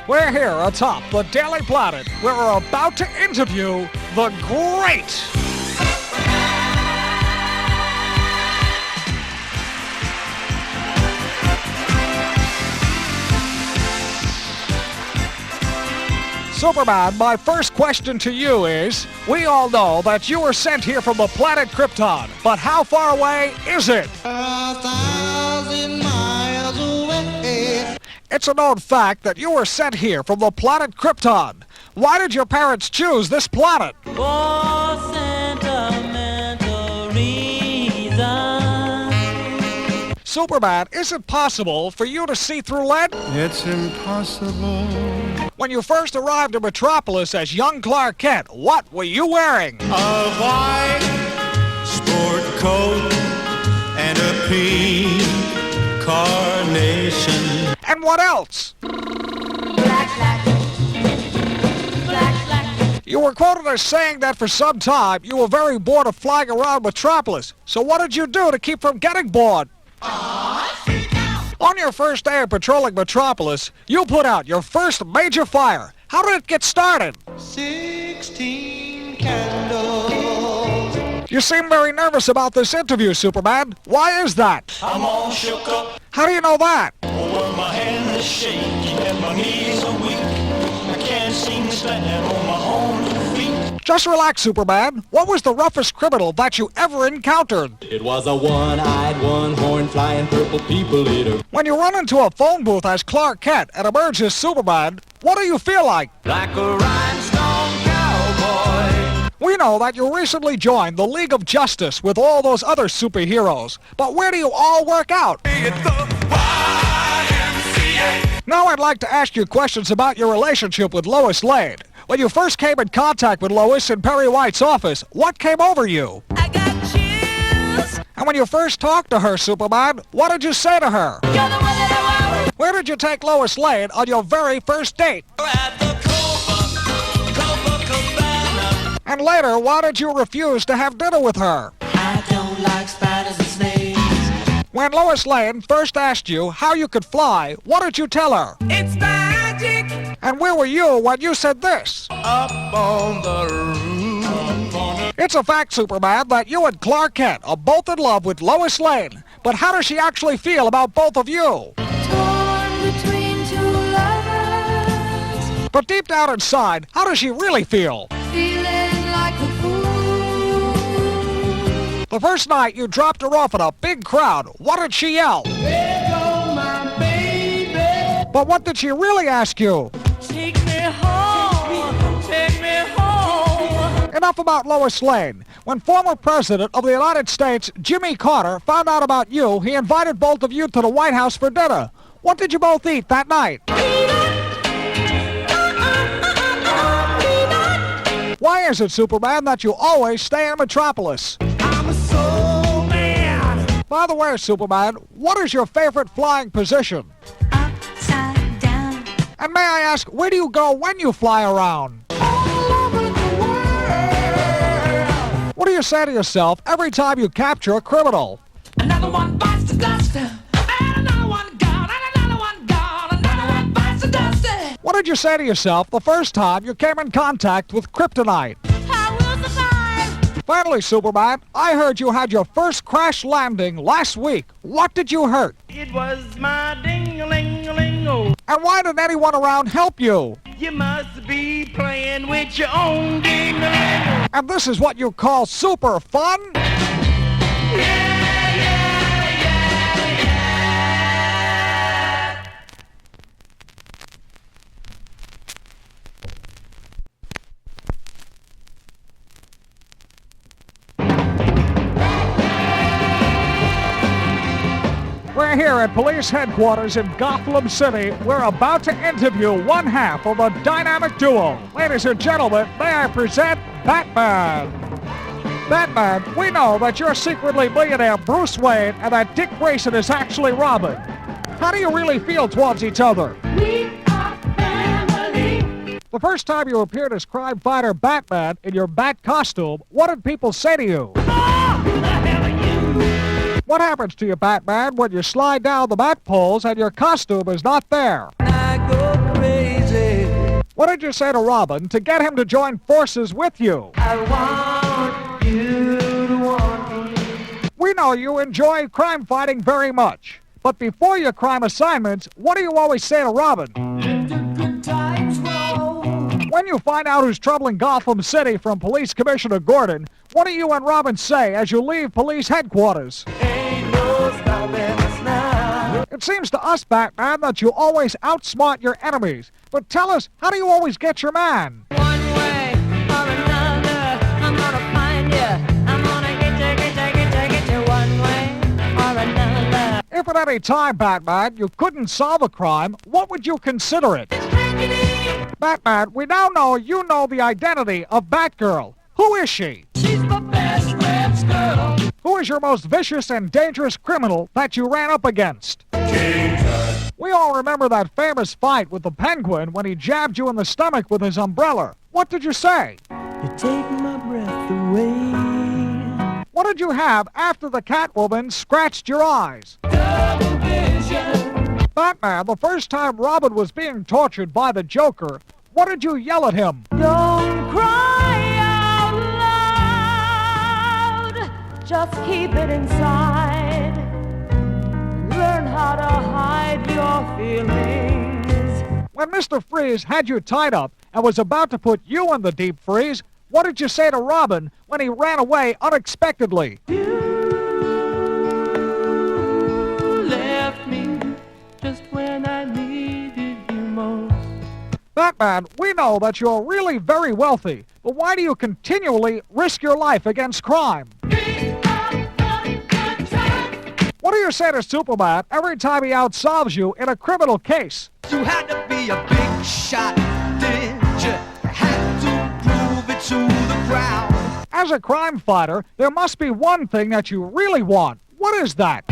We're here atop the Daily Planet, where we're about to interview the great Superman. My first question to you is, we all know that you were sent here from the planet Krypton, but how far away is it? 1,000 miles away. It's a known fact that you were sent here from the planet Krypton. Why did your parents choose this planet? For sentimental reasons. Superman, is it possible for you to see through lead? It's impossible. When you first arrived in Metropolis as young Clark Kent, what were you wearing? A white sport coat and a pink carnation. And what else? Black, black. Black, black. You were quoted as saying that for some time you were very bored of flying around Metropolis. So what did you do to keep from getting bored? On your first day of patrolling Metropolis, you put out your first major fire. How did it get started? 16 candles. You seem very nervous about this interview, Superman. Why is that? I'm all shook up, How do you know that? over my hand is shaking and my knees are weak. I can't seem to stand on my own feet. Just relax, Superman. What was the roughest criminal that you ever encountered? It was a one-eyed, one-horned, flying purple people eater. When you run into a phone booth as Clark Kent and emerge as Superman, what do you feel like? Like a rhinestone cowboy. We know that you recently joined the League of Justice with all those other superheroes, but where do you all work out? At the YMCA. Now I'd like to ask you questions about your relationship with Lois Lane. When you first came in contact with Lois in Perry White's office, what came over you? I got chills. And when you first talked to her, Superman, what did you say to her? You're the one that I want. Where did you take Lois Lane on your very first date? At the Copacabana. And later, why did you refuse to have dinner with her? I don't like spiders and snakes. When Lois Lane first asked you how you could fly, what did you tell her? It's magic. And where were you when you said this? Up on the roof. It's a fact, Superman, that you and Clark Kent are both in love with Lois Lane. But how does she actually feel about both of you? Torn between two lovers. But deep down inside, how does she really feel? Feeling like a fool. The first night you dropped her off in a big crowd, what did she yell? There go my baby. But what did she really ask you? Take me home. Take me home. Enough about Lois Lane. When former President of the United States, Jimmy Carter, found out about you, he invited both of you to the White House for dinner. What did you both eat that night? Why is it, Superman, that you always stay in Metropolis? I'm a soul man. By the way, Superman, what is your favorite flying position? Upside down. And may I ask, where do you go when you fly around? All over the world. What do you say to yourself every time you capture a criminal? Another one bites the dust. And another one gone. And another one gone. Another one bites the dust. What did you say to yourself the first time you came in contact with kryptonite? I will survive. Finally, Superman, I heard you had your first crash landing last week. What did you hurt? It was my ding-a-ling-a-ling-o. And why didn't anyone around help you? You must be playing with your own ding-a-ling-o. And this is what you call super fun? We're here at police headquarters in Gotham City. We're about to interview one half of a dynamic duo. Ladies and gentlemen, may I present Batman. Batman, we know that you're secretly millionaire Bruce Wayne and that Dick Grayson is actually Robin. How do you really feel towards each other? We are family. The first time you appeared as crime fighter Batman in your Bat costume, what did people say to you? Oh, who the hell are you? What happens to you, Batman, when you slide down the bat poles and your costume is not there? I go crazy. What did you say to Robin to get him to join forces with you? I want you to want me. We know you enjoy crime fighting very much. But before your crime assignments, what do you always say to Robin? Let the good times roll. When you find out who's troubling Gotham City from Police Commissioner Gordon, what do you and Robin say as you leave police headquarters? Ain't no stopping us now. It seems to us, Batman, that you always outsmart your enemies. But tell us, how do you always get your man? One way or another, I'm gonna find you. I'm gonna get you one way or another. If at any time, Batman, you couldn't solve a crime, what would you consider it? It's tragedy. Batman, we now know you know the identity of Batgirl. Who is she? She's the best Rebs girl. Who is your most vicious and dangerous criminal that you ran up against? We all remember that famous fight with the Penguin when he jabbed you in the stomach with his umbrella. What did you say? You take my breath away. What did you have after the Catwoman scratched your eyes? Double vision. Batman, the first time Robin was being tortured by the Joker, what did you yell at him? Don't cry out loud. Just keep it inside. Learn how to hide your feelings. When Mr. Freeze had you tied up and was about to put you in the deep freeze, what did you say to Robin when he ran away unexpectedly? You left me just when I needed you most. Batman, we know that you're really very wealthy, but why do you continually risk your life against crime? What do you say to Superman every time he outsolves you in a criminal case? You had to be a big shot, did you? Had to prove it to the crowd. As a crime fighter, there must be one thing that you really want. What is that?